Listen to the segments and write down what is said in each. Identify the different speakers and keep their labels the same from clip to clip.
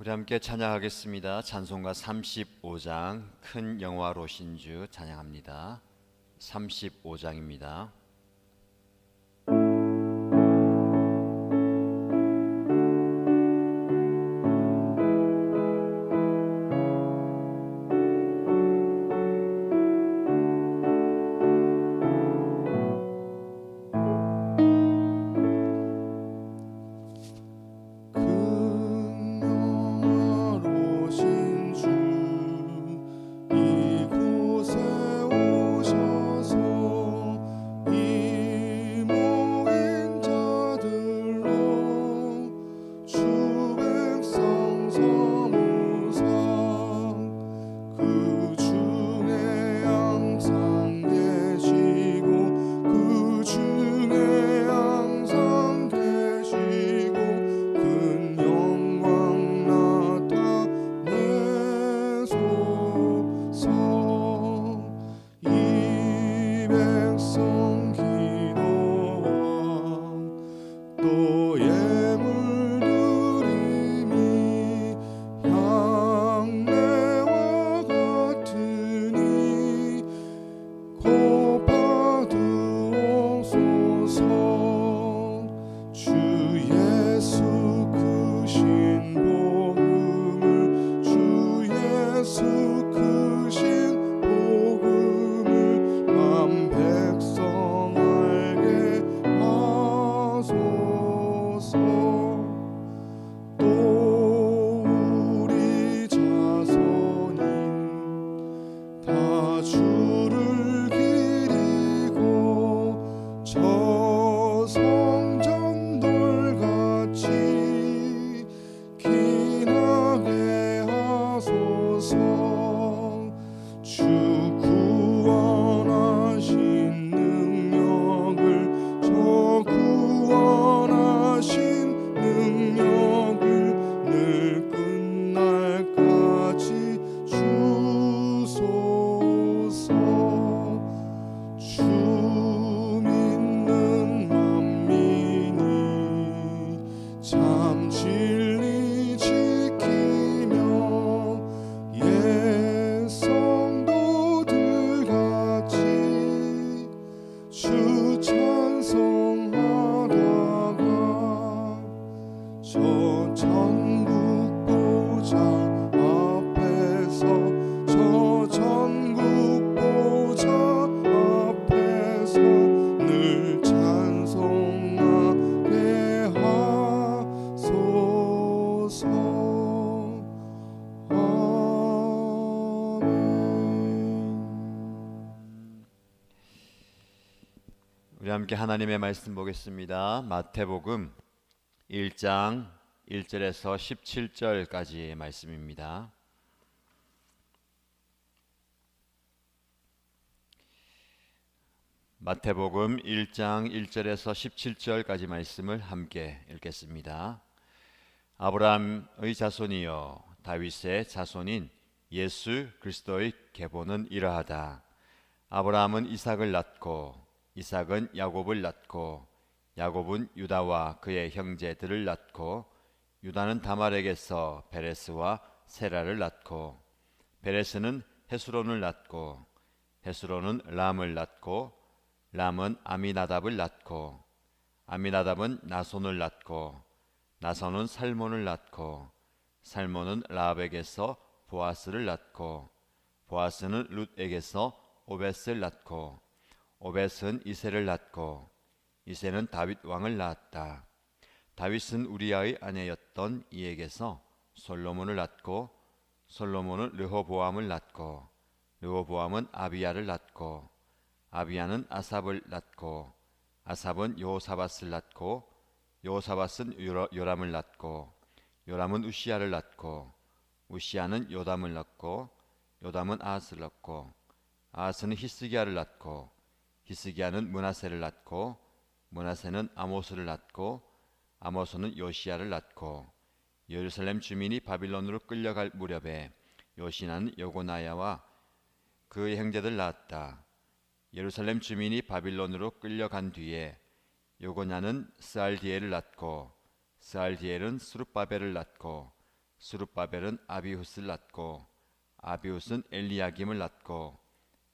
Speaker 1: 우리 함께 찬양하겠습니다. 찬송가 35장 큰 영화로신 주 찬양합니다. 35장입니다. 우리 함께 하나님의 말씀 보겠습니다. 마태복음 1장 1절에서 17절까지의 말씀입니다. 마태복음 1장 1절에서 17절까지 말씀을 함께 읽겠습니다. 아브라함의 자손이여 다윗의 자손인 예수 그리스도의 계보는 이러하다. 아브라함은 이삭을 낳고 이삭은 야곱을 낳고 야곱은 유다와 그의 형제들을 낳고 유다는 다말에게서 베레스와 세라를 낳고 베레스는 헤스론을 낳고 헤스론은 람을 낳고 람은 아미나답을 낳고 아미나답은 나손을 낳고 나손은 살몬을 낳고 살몬은 라합에게서 보아스를 낳고 보아스는 룻에게서 오벳을 낳고 오벳은 이새를 낳고 이새는 다윗 왕을 낳았다. 다윗은 우리아의 아내였던 이에게서 솔로몬을 낳고 솔로몬은 르호보암을 낳고 르호보암은 아비야를 낳고 아비야는 아삽을 낳고 아삽은 여호사밧을 낳고 여호사밧은 요람을 낳고 요람은 우시야를 낳고 우시야는 요담을 낳고 요담은 아하스를 낳고 아하스는 히스기야를 낳고 히스기야는 므낫세를 낳고 므낫세는 아모스를 낳고 아모스는 요시야를 낳고 예루살렘 주민이 바빌론으로 끌려갈 무렵에 요시나는 여고나야와 그의 형제들 낳았다. 예루살렘 주민이 바빌론으로 끌려간 뒤에 여고냐는 스알디엘을 낳고 스알디엘은 스룹바벨을 낳고 스룹바벨은 아비훗을 낳고 아비훗은 엘리야김을 낳고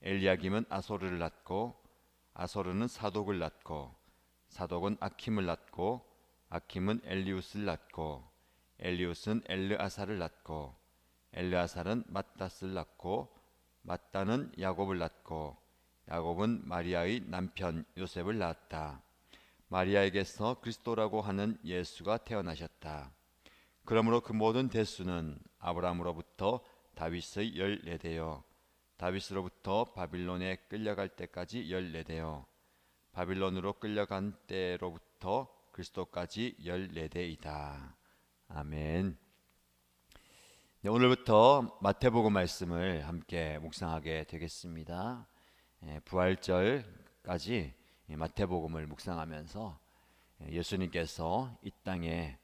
Speaker 1: 엘리야김은 아소르를 낳고 아소르는 사독을 낳고 사독은 아킴을 낳고 아킴은 엘리웃을 낳고 엘리웃은 엘르아사를 낳고 엘르아사는 맏닷을 낳고 맏다는 야곱을 낳고 야곱은 마리아의 남편 요셉을 낳았다. 마리아에게서 그리스도라고 하는 예수가 태어나셨다. 그러므로 그 모든 대수는 아브라함으로부터 다윗의 14대요 다윗으로부터 바빌론에 끌려갈 때까지 14대요 바빌론으로 끌려간 때로부터 그리스도까지 14대이다. 아멘. 네, 오늘부터 마태복음 말씀을 함께 묵상하게 되겠습니다. 부활절까지 마태복음을 묵상하면서 예수님께서 이 땅에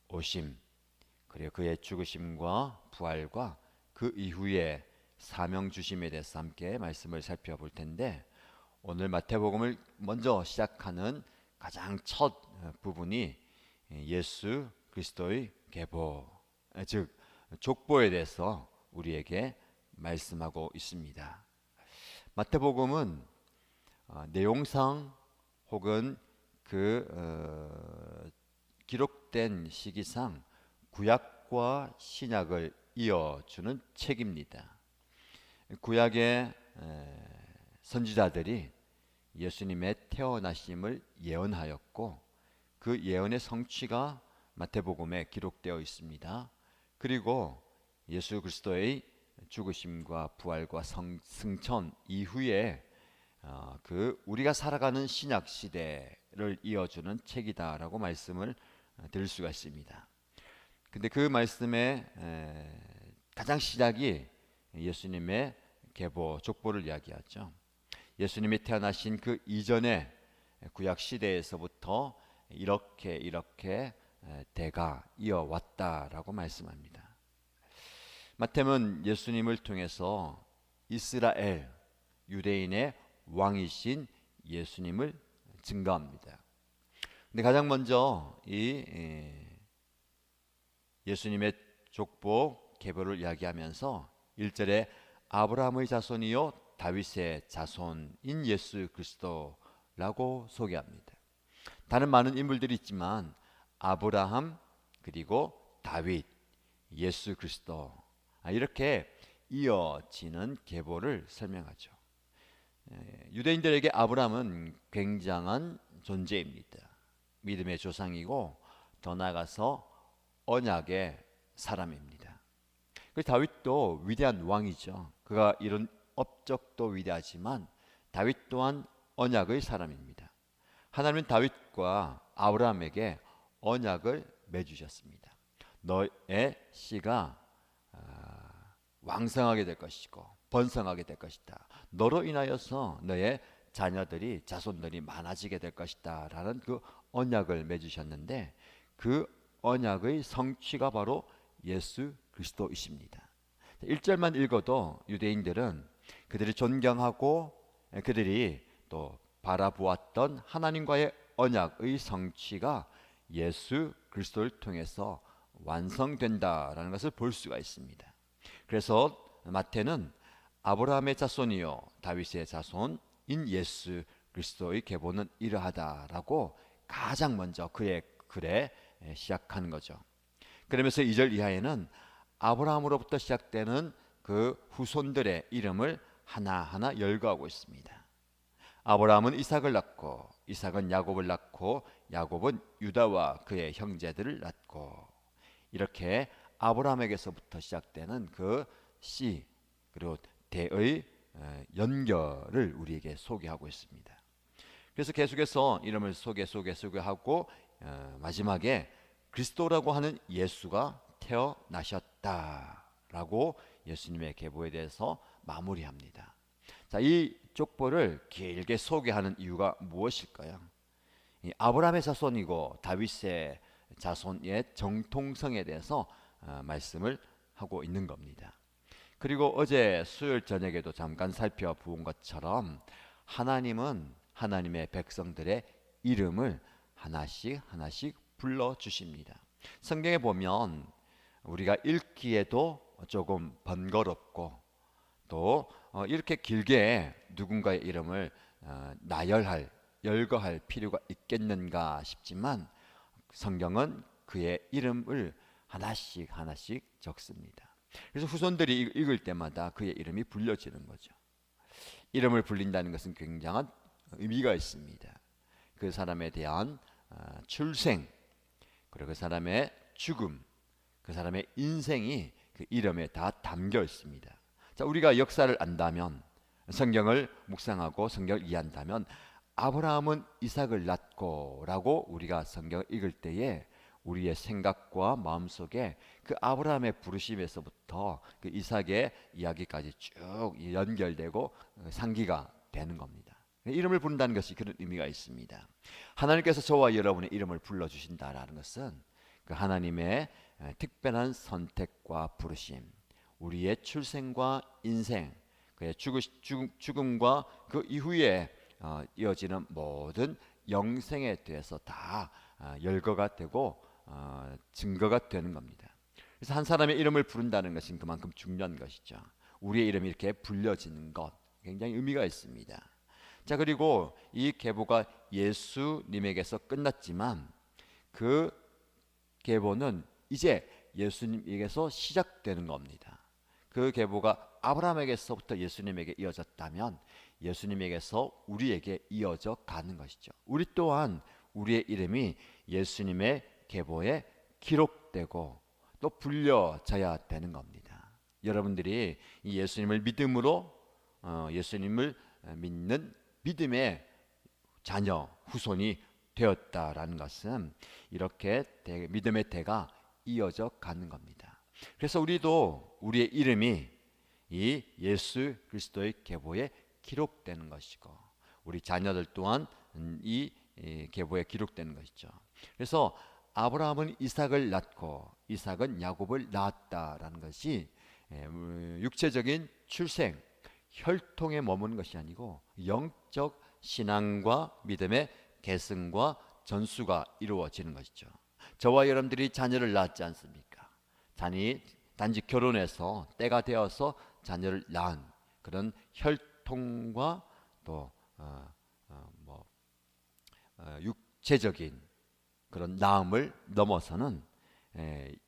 Speaker 1: 오심, 그리고 그의 죽으심과 부활과 그 이후에 사명 주심에 대해서 함께 말씀을 살펴볼 텐데, 오늘 마태복음을 먼저 시작하는 가장 첫 부분이 예수 그리스도의 계보, 즉 족보에 대해서 우리에게 말씀하고 있습니다. 마태복음은 내용상 혹은 기록된 시기상 구약과 신약을 이어주는 책입니다. 구약의 선지자들이 예수님의 태어나심을 예언하였고 그 예언의 성취가 마태복음에 기록되어 있습니다. 그리고 예수 그리스도의 죽으심과 부활과 승천 이후에 우리가 살아가는 신약 시대를 이어주는 책이다라고 말씀을 드릴 수가 있습니다. 근데 그 말씀의 가장 시작이 예수님의 계보, 족보를 이야기하죠. 예수님이 태어나신 그 이전의 구약 시대에서부터 이렇게 대가 이어왔다라고 말씀합니다. 마태는 예수님을 통해서 이스라엘, 유대인의 왕이신 예수님을 증거합니다. 근데 가장 먼저 이 예수님의 족보 계보를 이야기하면서 1절에 아브라함의 자손이요 다윗의 자손인 예수 그리스도라고 소개합니다. 다른 많은 인물들이 있지만 아브라함 그리고 다윗, 예수 그리스도, 이렇게 이어지는 계보를 설명하죠. 유대인들에게 아브라함은 굉장한 존재입니다. 믿음의 조상이고 더 나아가서 언약의 사람입니다. 그리고 다윗도 위대한 왕이죠. 그가 이룬 업적도 위대하지만 다윗 또한 언약의 사람입니다. 하나님은 다윗과 아브라함에게 언약을 맺으셨습니다. 너의 씨가 왕성하게 될 것이고 번성하게 될 것이다. 너로 인하여서 너의 자녀들이, 자손들이 많아지게 될 것이다 라는 그 언약을 맺으셨는데, 그 언약의 성취가 바로 예수 그리스도이십니다. 1절만 읽어도 유대인들은 그들이 존경하고 그들이 또 바라보았던 하나님과의 언약의 성취가 예수 그리스도를 통해서 완성된다라는 것을 볼 수가 있습니다. 그래서 마태는 아브라함의 자손이요 다윗의 자손인 예수 그리스도의 계보는 이러하다라고 가장 먼저 그의 글에 시작하는 거죠. 그러면서 2절 이하에는 아브라함으로부터 시작되는 그 후손들의 이름을 하나하나 열거하고 있습니다. 아브라함은 이삭을 낳고 이삭은 야곱을 낳고 야곱은 유다와 그의 형제들을 낳고, 이렇게 아브라함에게서부터 시작되는 그 씨 그리고 대의 연결을 우리에게 소개하고 있습니다. 그래서 계속해서 이름을 소개하고 마지막에 그리스도라고 하는 예수가 태어나셨다라고 예수님의 계보에 대해서 마무리합니다. 자, 이 족보를 길게 소개하는 이유가 무엇일까요? 이 아브라함의 자손이고 다윗의 자손의 정통성에 대해서 말씀을 하고 있는 겁니다. 그리고 어제 수요일 저녁에도 잠깐 살펴본 것처럼 하나님은 하나님의 백성들의 이름을 하나씩 불러주십니다. 성경에 보면 우리가 읽기에도 조금 번거롭고 또 이렇게 길게 누군가의 이름을 나열할 열거할 필요가 있겠는가 싶지만 성경은 그의 이름을 하나씩 하나씩 적습니다. 그래서 후손들이 읽을 때마다 그의 이름이 불려지는 거죠. 이름을 불린다는 것은 굉장한 의미가 있습니다. 그 사람에 대한 출생, 그리고 그 사람의 죽음, 그 사람의 인생이 그 이름에 다 담겨 있습니다. 자, 우리가 역사를 안다면, 성경을 묵상하고 성경을 이해한다면 아브라함은 이삭을 낳고라고 우리가 성경을 읽을 때에 우리의 생각과 마음속에 그 아브라함의 부르심에서부터 그 이삭의 이야기까지 쭉 연결되고 상기가 되는 겁니다. 이름을 부른다는 것이 그런 의미가 있습니다. 하나님께서 저와 여러분의 이름을 불러주신다라는 것은 그 하나님의 특별한 선택과 부르심, 우리의 출생과 인생, 그의 죽음과 그 이후에 이어지는 모든 영생에 대해서 다 열거가 되고 증거가 되는 겁니다. 그래서 한 사람의 이름을 부른다는 것은 그만큼 중요한 것이죠. 우리의 이름이 이렇게 불려지는 것 굉장히 의미가 있습니다. 자, 그리고 이 계보가 예수님에게서 끝났지만 그 계보는 이제 예수님에게서 시작되는 겁니다. 그 계보가 아브라함에게서부터 예수님에게 이어졌다면 예수님에게서 우리에게 이어져 가는 것이죠. 우리 또한 우리의 이름이 예수님의 계보에 기록되고 또 불려져야 되는 겁니다. 여러분들이 이 예수님을 믿음으로 예수님을 믿는 믿음의 자녀, 후손이 되었다라는 것은 이렇게 믿음의 대가 이어져 가는 겁니다. 그래서 우리도 우리의 이름이 이 예수 그리스도의 계보에 기록되는 것이고 우리 자녀들 또한 이 계보에 기록되는 것이죠. 그래서 아브라함은 이삭을 낳고 이삭은 야곱을 낳았다라는 것이 육체적인 출생, 혈통에 머무는 것이 아니고 영적 신앙과 믿음의 계승과 전수가 이루어지는 것이죠. 저와 여러분들이 자녀를 낳았지 않습니까? 단지 결혼해서 때가 되어서 자녀를 낳은 그런 혈통과 또 육체적인 그런 낳음을 넘어서는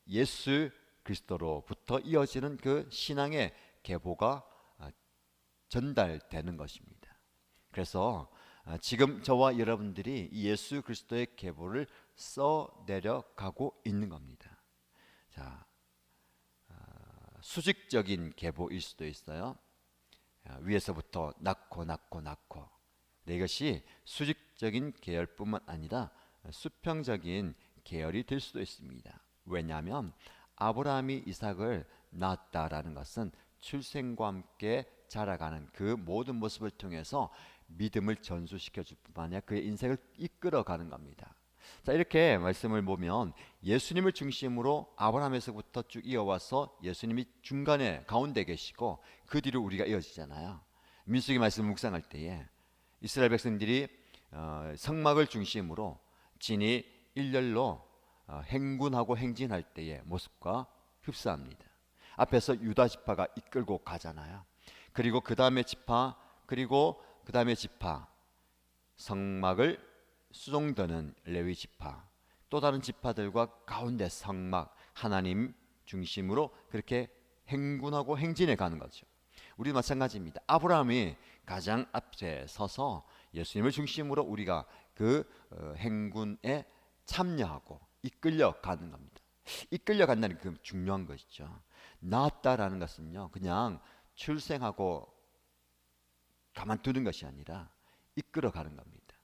Speaker 1: 예수 그리스도로부터 이어지는 그 신앙의 계보가 전달되는 것입니다. 그래서 지금 저와 여러분들이 예수 그리스도의 계보를 써내려가고 있는 겁니다. 자, 수직적인 계보일 수도 있어요. 위에서부터 낳고. 이것이 수직적인 계열뿐만 아니라 수평적인 계열이 될 수도 있습니다. 왜냐하면 아브라함이 이삭을 낳았다라는 것은 출생과 함께 자라가는 그 모든 모습을 통해서 믿음을 전수시켜 줄 뿐만 아니라 그의 인생을 이끌어가는 겁니다. 자, 이렇게 말씀을 보면 예수님을 중심으로 아브라함에서부터 쭉 이어와서 예수님이 중간에 가운데 계시고 그 뒤로 우리가 이어지잖아요. 민수기 말씀을 묵상할 때에 이스라엘 백성들이 성막을 중심으로 진이 일렬로 행군하고 행진할 때의 모습과 흡사합니다. 앞에서 유다 지파가 이끌고 가잖아요. 그리고 그 다음에 지파, 그리고 그 다음에 지파, 성막을 수종드는 레위 지파, 또 다른 지파들과 가운데 성막, 하나님 중심으로 그렇게 행군하고 행진해 가는 거죠. 우리 마찬가지입니다. 아브라함이 가장 앞에 서서 예수님을 중심으로 우리가 그 행군에 참여하고 이끌려 가는 겁니다. 이끌려 간다는 그 중요한 것이죠. 낳았다라는 것은요, 그냥 출생하고 가만두는 것이 아니라 이끌어 가는 겁니다.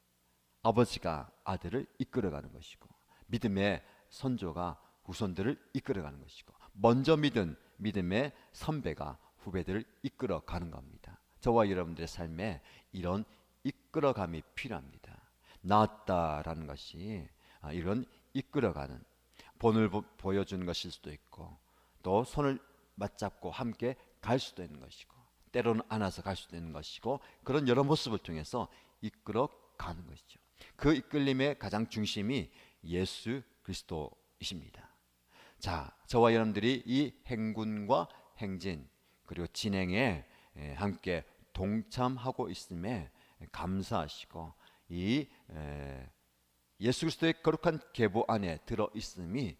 Speaker 1: 아버지가 아들을 이끌어가는 것이고 믿음의 선조가 후손들을 이끌어가는 것이고 먼저 믿은 믿음의 선배가 후배들을 이끌어가는 겁니다. 저와 여러분들의 삶에 이런 이끌어감이 필요합니다. 낳았다라는 것이 이런 이끌어가는 본을 보여주는 것일 수도 있고 또 손을 맞잡고 함께 갈 수도 있는 것이고 때로는 안아서 갈 수도 있는 것이고 그런 여러 모습을 통해서 이끌어가는 것이죠. 그 이끌림의 가장 중심이 예수 그리스도이십니다. 자, 저와 여러분들이 이 행군과 행진 그리고 진행에 함께 동참하고 있음에 감사하시고 이 예수 그리스도의 거룩한 계보 안에 들어 있음이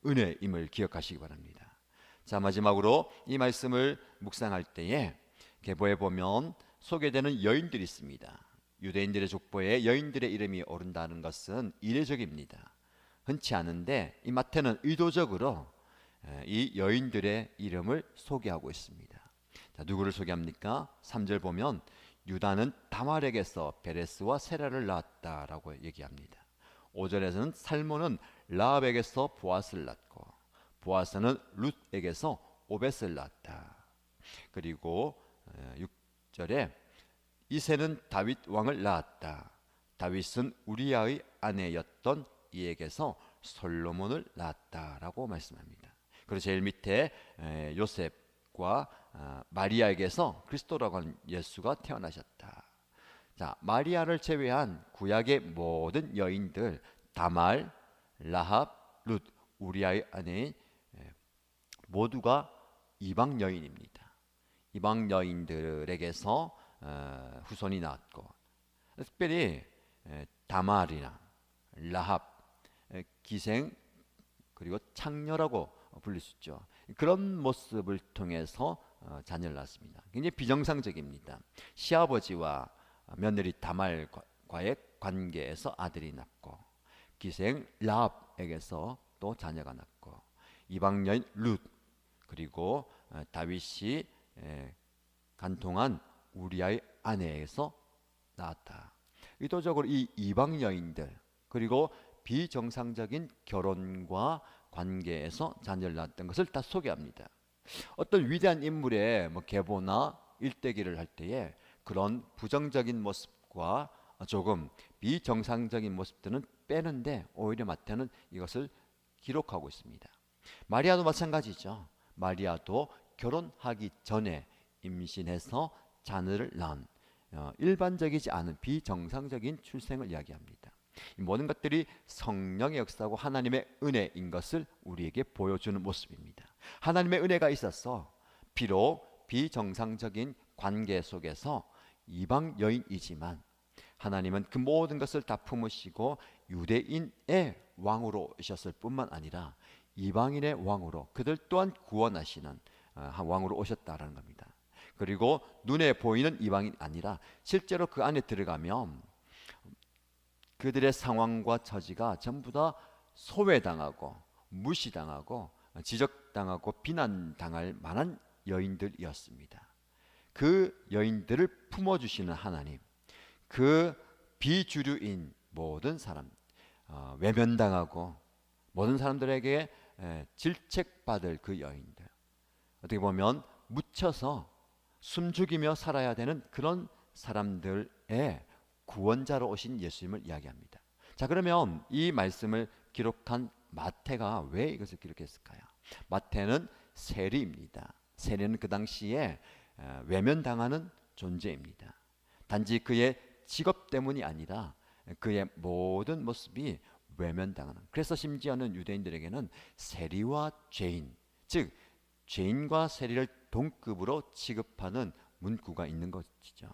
Speaker 1: 은혜임을 기억하시기 바랍니다. 자, 마지막으로 이 말씀을 묵상할 때에 계보에 보면 소개되는 여인들이 있습니다. 유대인들의 족보에 여인들의 이름이 오른다는 것은 이례적입니다. 흔치 않은데 이 마태는 의도적으로 이 여인들의 이름을 소개하고 있습니다. 자, 누구를 소개합니까? 3절 보면 유다는 다말에게서 베레스와 세라를 낳았다라고 얘기합니다. 5절에서는 살몬은 라합에게서 보아스를 낳고 보아스는 룻에게서 오벳을 낳았다. 그리고 6절에 이새는 다윗 왕을 낳았다. 다윗은 우리아의 아내였던 이에게서 솔로몬을 낳았다라고 말씀합니다. 그리고 제일 밑에 요셉과 마리아에게서 그리스도라고 하는 예수가 태어나셨다. 자, 마리아를 제외한 구약의 모든 여인들 다말, 라합, 룻, 우리아의 아내인 모두가 이방 여인입니다. 이방 여인들에게서 후손이 나왔고 특별히 다말이나 라합, 기생 그리고 창녀라고 불릴 수 있죠. 그런 모습을 통해서 자녀를 낳습니다. 굉장히 비정상적입니다. 시아버지와 며느리 다말과의 관계에서 아들이 낳고 기생 라합에게서 또 자녀가 낳고 이방 여인 룻 그리고 다윗이 간통한 우리아의 아내에게서 낳았다. 의도적으로 이 이방 여인들 그리고 비정상적인 결혼과 관계에서 자녀를 낳았던 것을 다 소개합니다. 어떤 위대한 인물의 계보나 일대기를 할 때에 그런 부정적인 모습과 조금 비정상적인 모습들은 빼는데 오히려 마태는 이것을 기록하고 있습니다. 마리아도 마찬가지죠. 마리아도 결혼하기 전에 임신해서 자녀를 낳은 일반적이지 않은 비정상적인 출생을 이야기합니다. 이 모든 것들이 성령의 역사고 하나님의 은혜인 것을 우리에게 보여주는 모습입니다. 하나님의 은혜가 있어서 비록 비정상적인 관계 속에서 이방 여인이지만 하나님은 그 모든 것을 다 품으시고 유대인의 왕으로 오셨을 뿐만 아니라 이방인의 왕으로 그들 또한 구원하시는 왕으로 오셨다라는 겁니다. 그리고 눈에 보이는 이방인이 아니라 실제로 그 안에 들어가면 그들의 상황과 처지가 전부 다 소외당하고 무시당하고 지적당하고 비난당할 만한 여인들이었습니다. 그 여인들을 품어주시는 하나님, 그 비주류인 모든 사람, 외면당하고 모든 사람들에게 질책받을 그 여인들, 어떻게 보면 묻혀서 숨죽이며 살아야 되는 그런 사람들의 구원자로 오신 예수님을 이야기합니다. 자, 그러면 이 말씀을 기록한 마태가 왜 이것을 기록했을까요? 마태는 세리입니다. 세리는 그 당시에 외면당하는 존재입니다. 단지 그의 직업 때문이 아니라 그의 모든 모습이 외면당하는, 그래서 심지어는 유대인들에게는 세리와 죄인, 즉 죄인과 세리를 동급으로 취급하는 문구가 있는 것이죠.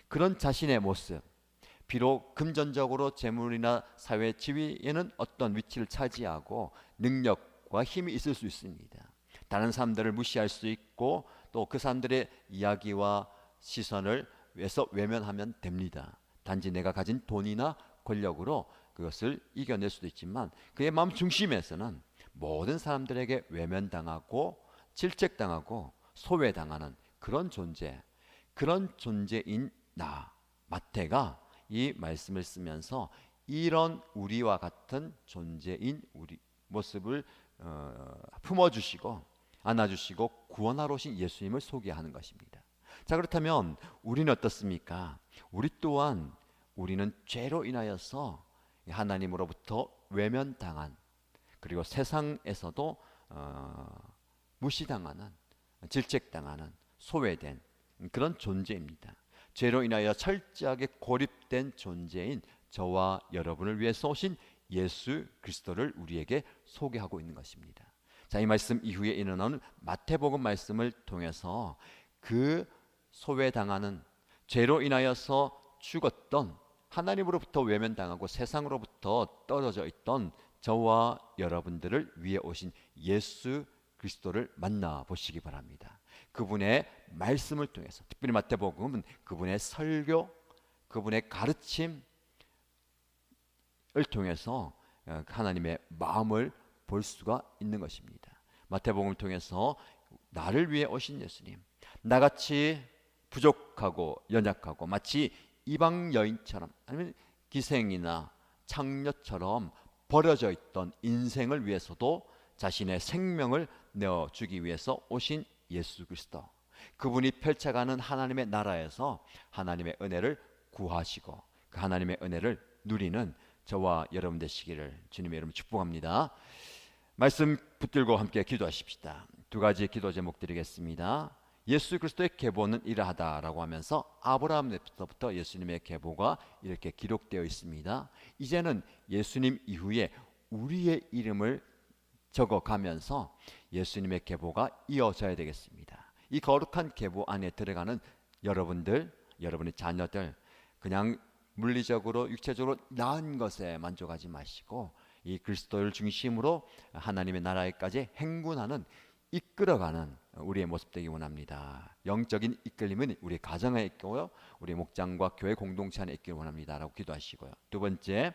Speaker 1: 그런 자신의 모습, 비록 금전적으로 재물이나 사회 지위에는 어떤 위치를 차지하고 능력과 힘이 있을 수 있습니다. 다른 사람들을 무시할 수 있고 또 그 사람들의 이야기와 시선을 외면하면 됩니다. 단지 내가 가진 돈이나 권력으로 그것을 이겨낼 수도 있지만 그의 마음 중심에서는 모든 사람들에게 외면당하고 질책당하고 소외당하는 그런 존재, 그런 존재인 나 마태가 이 말씀을 쓰면서 이런 우리와 같은 존재인 우리 모습을 품어주시고 안아주시고 구원하러 오신 예수님을 소개하는 것입니다. 자, 그렇다면 우리는 어떻습니까? 우리 또한 우리는 죄로 인하여서 하나님으로부터 외면당한, 그리고 세상에서도 무시당하는, 질책당하는, 소외된 그런 존재입니다. 죄로 인하여 철저하게 고립된 존재인 저와 여러분을 위해서 오신 예수 그리스도를 우리에게 소개하고 있는 것입니다. 자, 이 말씀 이후에 일어나는 마태복음 말씀을 통해서 그 소외당하는, 죄로 인하여서 죽었던, 하나님으로부터 외면당하고 세상으로부터 떨어져 있던 저와 여러분들을 위해 오신 예수 그리스도를 만나보시기 바랍니다. 그분의 말씀을 통해서, 특별히 마태복음은 그분의 설교, 그분의 가르침을 통해서 하나님의 마음을 볼 수가 있는 것입니다. 마태복음을 통해서 나를 위해 오신 예수님, 나같이 부족하고 연약하고 마치 이방 여인처럼, 아니면 기생이나 창녀처럼 버려져 있던 인생을 위해서도 자신의 생명을 내어주기 위해서 오신 예수 그리스도, 그분이 펼쳐가는 하나님의 나라에서 하나님의 은혜를 구하시고 그 하나님의 은혜를 누리는 저와 여러분 되시기를 주님의 이름으로 축복합니다. 말씀 붙들고 함께 기도하십시다. 두 가지 기도 제목 드리겠습니다. 예수 그리스도의 계보는 이러하다라고 하면서 아브라함부터 예수님의 계보가 이렇게 기록되어 있습니다. 이제는 예수님 이후에 우리의 이름을 적어가면서 예수님의 계보가 이어져야 되겠습니다. 이 거룩한 계보 안에 들어가는 여러분들, 여러분의 자녀들, 그냥 물리적으로 육체적으로 나은 것에 만족하지 마시고 이 그리스도를 중심으로 하나님의 나라에까지 행군하는, 이끌어가는 우리의 모습 되기 원합니다. 영적인 이끌림은 우리 가정에 있고요, 우리 목장과 교회 공동체 안에 있기를 원합니다 라고 기도하시고요. 두 번째,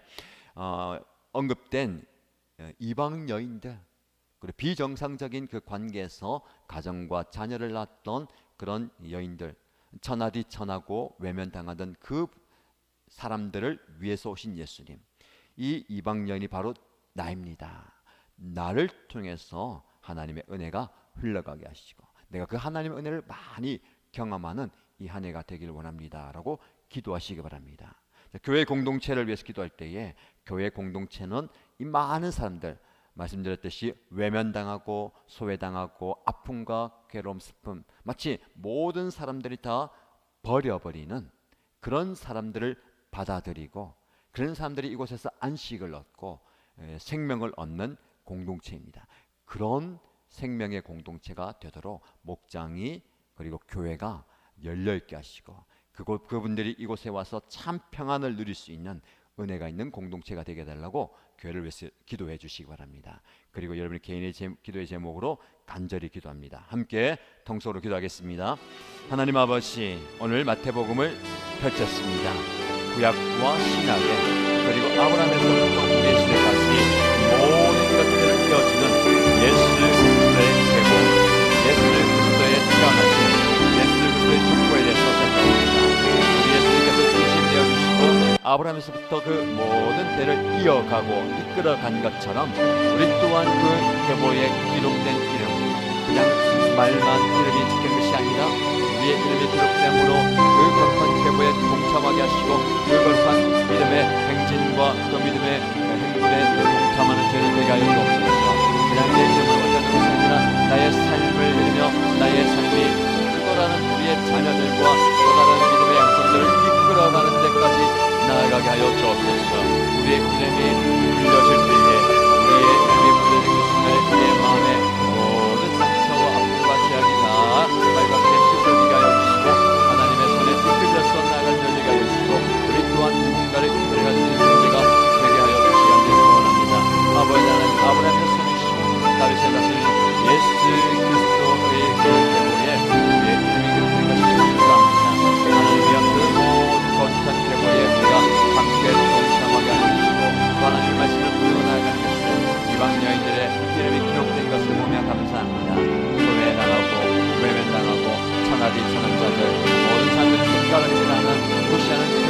Speaker 1: 언급된 이방 여인들, 그리고 비정상적인 그 관계에서 가정과 자녀를 낳았던 그런 여인들, 천하디 천하고 외면당하던 그 사람들을 위해서 오신 예수님, 이 이방 여인이 바로 나입니다. 나를 통해서 하나님의 은혜가 흘러가게 하시고 내가 그 하나님의 은혜를 많이 경험하는 이 한 해가 되기를 원합니다 라고 기도하시기 바랍니다. 교회 공동체를 위해서 기도할 때에, 교회 공동체는 이 많은 사람들, 말씀드렸듯이 외면당하고 소외당하고 아픔과 괴로움, 슬픔, 마치 모든 사람들이 다 버려버리는 그런 사람들을 받아들이고, 그런 사람들이 이곳에서 안식을 얻고 생명을 얻는 공동체입니다. 그런 생명의 공동체가 되도록 목장이, 그리고 교회가 열려있게 하시고 그분들이 이곳에 와서 참 평안을 누릴 수 있는 은혜가 있는 공동체가 되게 해달라고 교회를 위해서 기도해 주시기 바랍니다. 그리고 여러분의 개인의 기도의 제목으로 간절히 기도합니다. 함께 통성으로 기도하겠습니다. 하나님 아버지, 오늘 마태복음을 펼쳤습니다. 구약과 신약에, 그리고 아브라함에서부터 우리의 시대까지 모든 것들을 이어지는 예수 그리스도의 계보, 예수 그리스도의 태어나심, 예수 그리스도의 축복에 대해서 생각합니다. 우리 예수님께서 중심되어 주시고 아브라함에서부터 그 모든 때를 이어가고 이끌어간 것처럼 우리 또한 그 계보에 기록된 이름, 그냥 말만 이름이 적힌 것이 아니라 우리의 이름이 기록됨으로 그 거룩한 계보에 동참하게 하시고 그 거룩한 믿음의 행진과 그 믿음의 행군에 동참하는 저희를 되게 하여 주옵소서. 그냥 내 이름을 올려놓은 것이 아니라 나의 삶을 믿으며 나의 삶이 또 다른 우리의 자녀들과 또 다른 믿음의 양성들을 이끌어가는 데까지 나아가게 하여 주옵소서. 우리의 이름이 불려질 때에, 우리의 이름이 불려진 그 순간에 우리의 마음에 모든 상처와 아픔과 제약이 다 빨갛게 씻어지게 하여 주시고 하나님의 손에 이끌려서 나아갈 열리게 하여 주시고 우리 또한 누군가를 이끌어갈 수 있는 존재가 되게 하여 주시기 위해서 원합니다. 아버지 하나님, 아브라함의 손이시고 다윗의 다스리신 예수 그리스도의 그 계보에 우리의 이름이 기록된 것이 감사합니다. 하나님의 그 모든 거룩한 계보에 우리가 함께 동참하게 하시고 하나님의 말씀을 풀어나가는 것은 이방 여인들의 이름이 기록된 것을 보며 감사합니다. 소외당하고 외면당하고 천하디 천한 자들, 모든 사람들이 손가락질하는 무시하는 그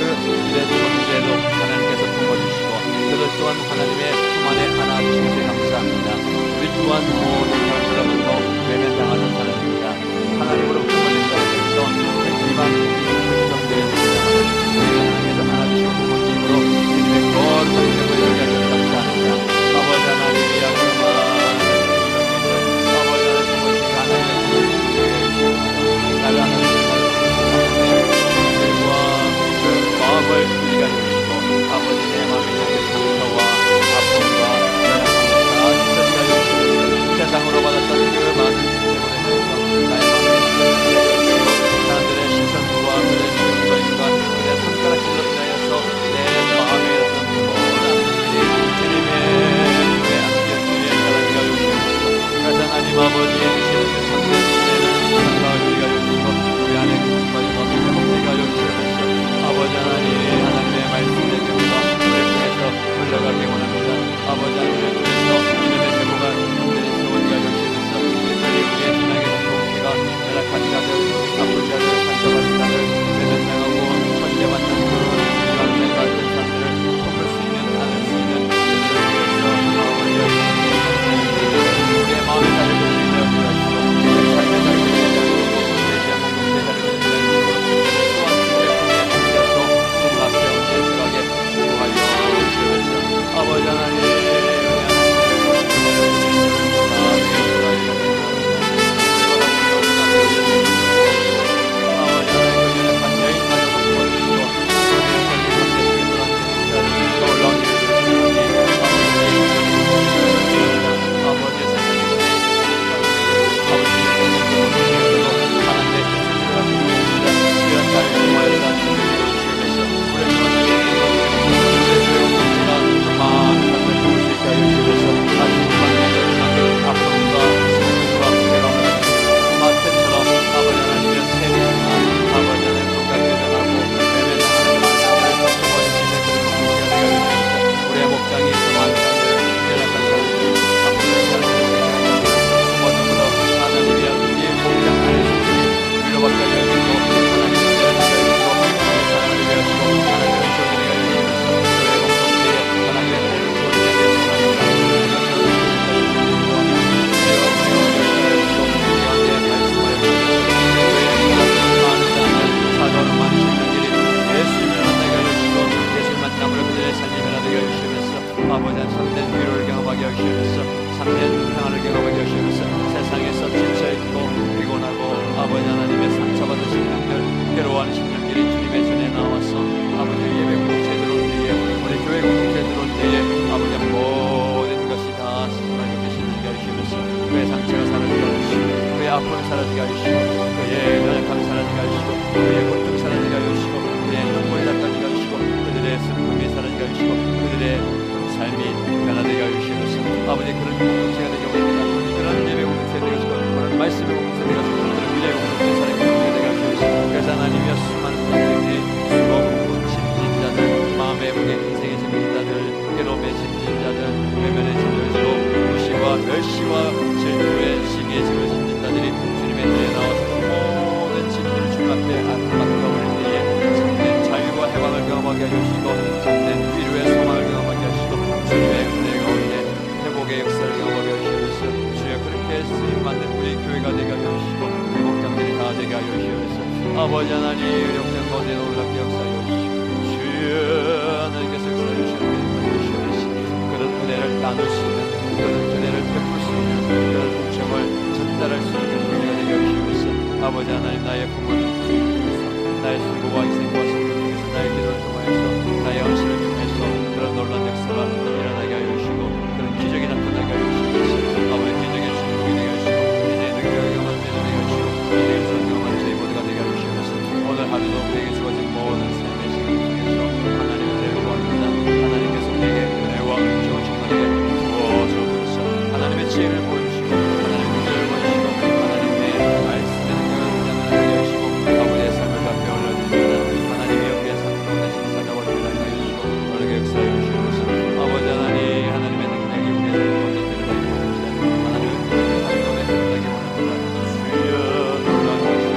Speaker 1: 일의 존재도 하나님께서 품어주시고 그들 또한 하나님의 품 안에 안아주신 것에 감사합니다. 우리 또한 모든 사람들로부터 외면당하는 사람입니다. 하나님으로부터 멀리서 이방 정도의 세상을 하나님께서 안아주시고 부모님으로 주님의 거룩한 계보에 들게 하셔서 감사합니다. 아버지 하나님이 아버지 하나님의 마음을 우리가 주시고 아버지 내 마음에 있는 그 상처와
Speaker 2: 아버지 주시는 그 참된 은혜는 감사하기가 여기시고 우리 안에 가지고 회복되게 하여 주시옵소서. 아버지 하나님의 말씀의 경우가 우리 통해서 흘러가기 원합니다. 아버지 하나님을 통해서 믿음의 제보가 흔들리 세워지게 하여 주시옵소서. 특별히 우리의 신앙의 공동체가 연락한 자들, 아픈 자들, 상처받은 자들, 외면당하고 천대받는 그런 유한생 같은 사람들을 돕을 수 있는, 나눌 수 있는 그들을 위해서 우리의 마음의 자리를 드리며 구하시고 우리의 삶의 자리를 드리며 우리의 지향 공동체의 자리를 드리며 또한 주의 품에 안겨서 주님 앞에 언제까게 구하여 주시옵소서. 아버지 하나님 아버지 하나님 영생 가운데 놀랍게 역사하여 주시고 주여 하나님께서 역사하여 주시옵소서. 그런 은혜를 나눌 수 있는, 그런 은혜를 베풀 수 있는, 그런 은총을 전달할 수 있는 우리가 되게 하시옵소서. 아버지 하나님 나의 부모님 중에서 나의 수고와 희생과 성공 중에서 나의 기도를 통하여서 나의 헌신을 통해서 그런 놀라운 역사가 일어나게 하여 주시고 그런 기적이 나타나게 하여 주시옵소서. 아버지 기적의 축복이 되게 하시고 기적의 능력을 경험하게 되게 하시고 기적의 성경을 저희 모두가 되게 하여 주시옵소서. 오늘 하루도 우리에게 주어진 모든 삶의 시간 통해서 하나님의 은혜를 구합니다. 하나님께서 우리에게 은혜와 은총을 충만하게 부어주옵소서. 하나님의 지혜를 보여주시고 하나님의 능력을 보여주시고 하나님의 말씀의 능력을 붙잡는 하게 하시고 아버지의 삶을 앞에 올려드립니다. 하나님이 우리의 삶 가운데 신사자와 주일하게 하여 주시고 어르게 역사하여 주시옵소서. 아버지 하나님, 하나님의 능력이 우리의 삶 가운데 드러나게 원합니다. 하나님의 삶 가운데 드러나게 원합니다. 주여 놀라운 것이다.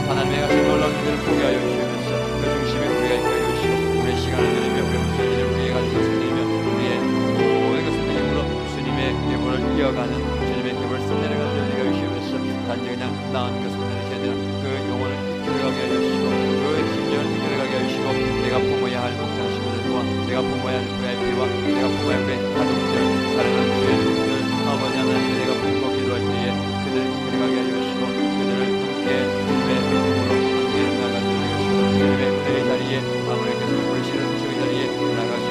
Speaker 2: 하나님의 가신 놀라운 일들을 보게 하여 주시옵소서. 그 중심에 우리가 있게 하여 주시고 우리의 시간을 드리며 우리의 목소리를 우리의 가진 것을 드리며 우리의 모든 것을 드림으로 주님의 계보를 이어가는 주님의 계보를 써내려가는 자리가 하여 주시옵소서. 단지 그냥 나은 것을 내리셔야 되나 그 영혼을 이끌어가게 하여 주시고 그 심령을 이끌어가게 하여 주시고 내가 품어야 할 목장 식구들과 내가 품어야 할 VIP와 내가 품어야 할 가족들, 사랑하는 주의 종들, 아버지 하나님 내가 품고 기도할 때에 그들을 이끌어가게 하여 주시고 그들을 함께 주님의 품으로 함께 나가게 하여 주시고 주님의 은혜의 자리에 아버지께서 부르시는 주의 자리에 나가시고